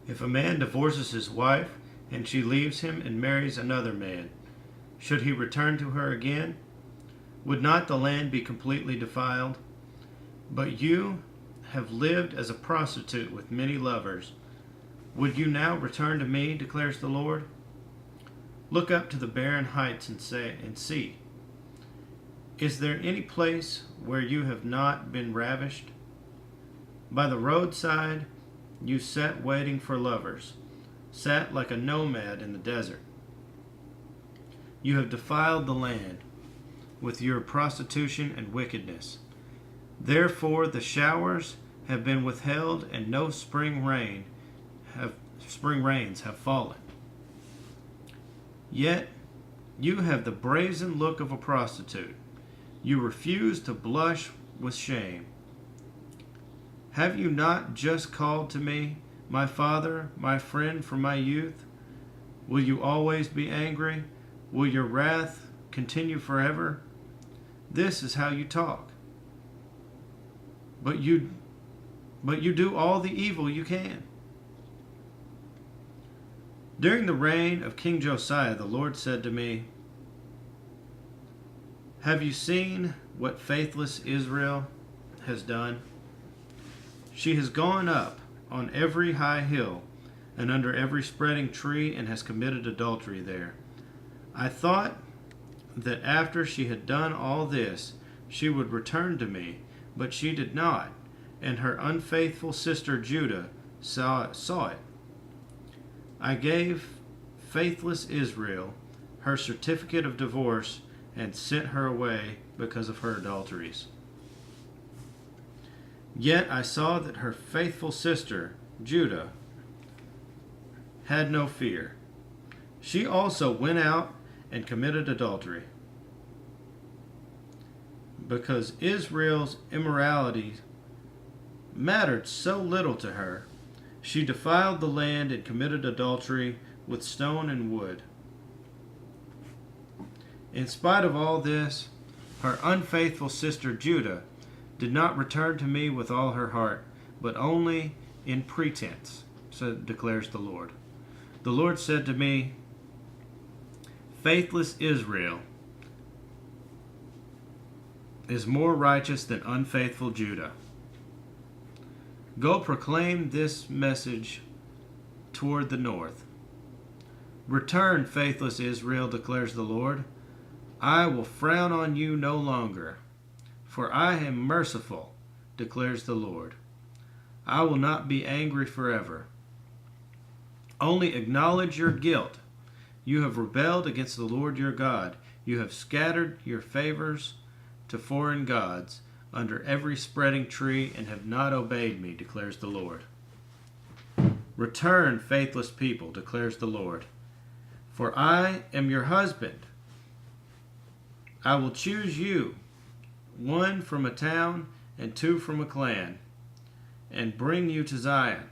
If a man divorces his wife, and she leaves him and marries another man, should he return to her again? Would not the land be completely defiled? But you have lived as a prostitute with many lovers. Would you now return to me, declares the Lord? Look up to the barren heights and see, is there any place where you have not been ravished? By the roadside you sat waiting for lovers, sat like a nomad in the desert. You have defiled the land with your prostitution and wickedness. Therefore the showers have been withheld, and no spring rains have fallen. Yet you have the brazen look of a prostitute. You refuse to blush with shame. Have you not just called to me, my father, my friend from my youth? Will you always be angry? Will your wrath continue forever? This is how you talk. But you do all the evil you can. During the reign of King Josiah, the Lord said to me, have you seen what faithless Israel has done? She has gone up on every high hill and under every spreading tree and has committed adultery there. I thought that after she had done all this, she would return to me, but she did not, and her unfaithful sister Judah saw it. I gave faithless Israel her certificate of divorce and sent her away because of her adulteries. Yet I saw that her faithful sister, Judah, had no fear. She also went out and committed adultery. Because Israel's immorality mattered so little to her, she defiled the land and committed adultery with stone and wood. In spite of all this, her unfaithful sister Judah did not return to me with all her heart, but only in pretense, so declares the Lord. The Lord said to me, faithless Israel is more righteous than unfaithful Judah. Go proclaim this message toward the north. Return, faithless Israel, declares the Lord. I will frown on you no longer, for I am merciful, declares the Lord. I will not be angry forever. Only acknowledge your guilt. You have rebelled against the Lord your God. You have scattered your favors to foreign gods under every spreading tree and have not obeyed me, declares the Lord. Return, faithless people, declares the Lord, for I am your husband. I will choose you, one from a town and two from a clan, and bring you to Zion.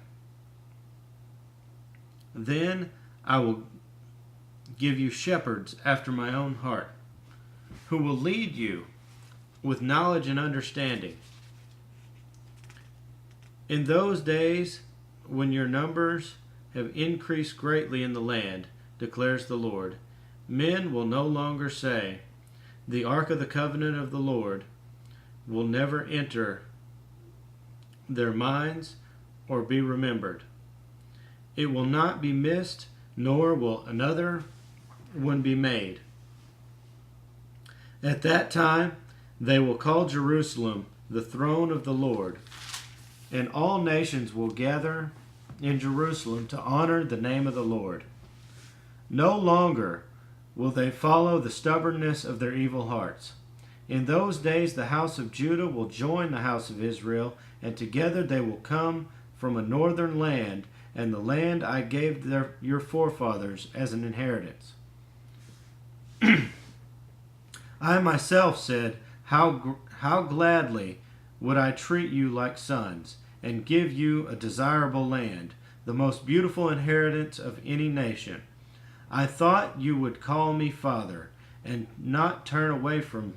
Then I will give you shepherds after my own heart, who will lead you with knowledge and understanding. In those days, when your numbers have increased greatly in the land, declares the Lord, men will no longer say, the ark of the covenant of the Lord will never enter their minds or be remembered. It will not be missed, nor will another one be made. At that time, they will call Jerusalem the throne of the Lord, and all nations will gather in Jerusalem to honor the name of the Lord. No longer will they follow the stubbornness of their evil hearts. In those days the house of Judah will join the house of Israel, and together they will come from a northern land, and the land I gave your forefathers as an inheritance. I myself said, How gladly would I treat you like sons, and give you a desirable land, the most beautiful inheritance of any nation. I thought you would call me Father, and not turn away from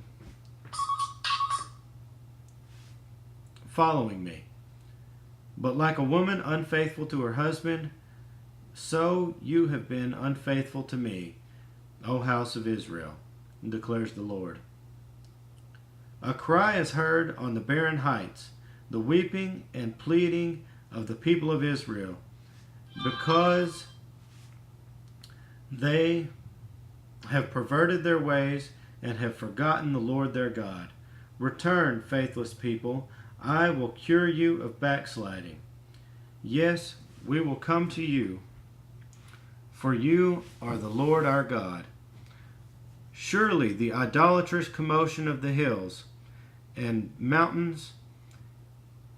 following me. But like a woman unfaithful to her husband, so you have been unfaithful to me, O house of Israel, declares the Lord. A cry is heard on the barren heights, the weeping and pleading of the people of Israel, because they have perverted their ways and have forgotten the Lord their God. Return, faithless people, I will cure you of backsliding. Yes, we will come to you, for you are the Lord our God. Surely the idolatrous commotion of the hills and mountains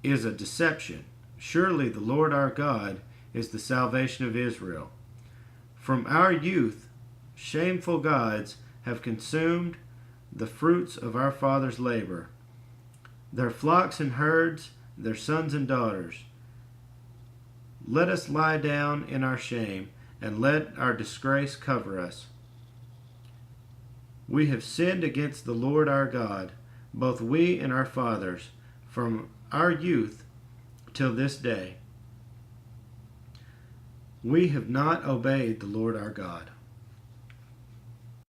is a deception. Surely the Lord our God is the salvation of Israel. From our youth, shameful gods have consumed the fruits of our fathers' labor, their flocks and herds, their sons and daughters. Let us lie down in our shame, and let our disgrace cover us. We have sinned against the Lord our God, both we and our fathers, from our youth till this day. We have not obeyed the Lord our God.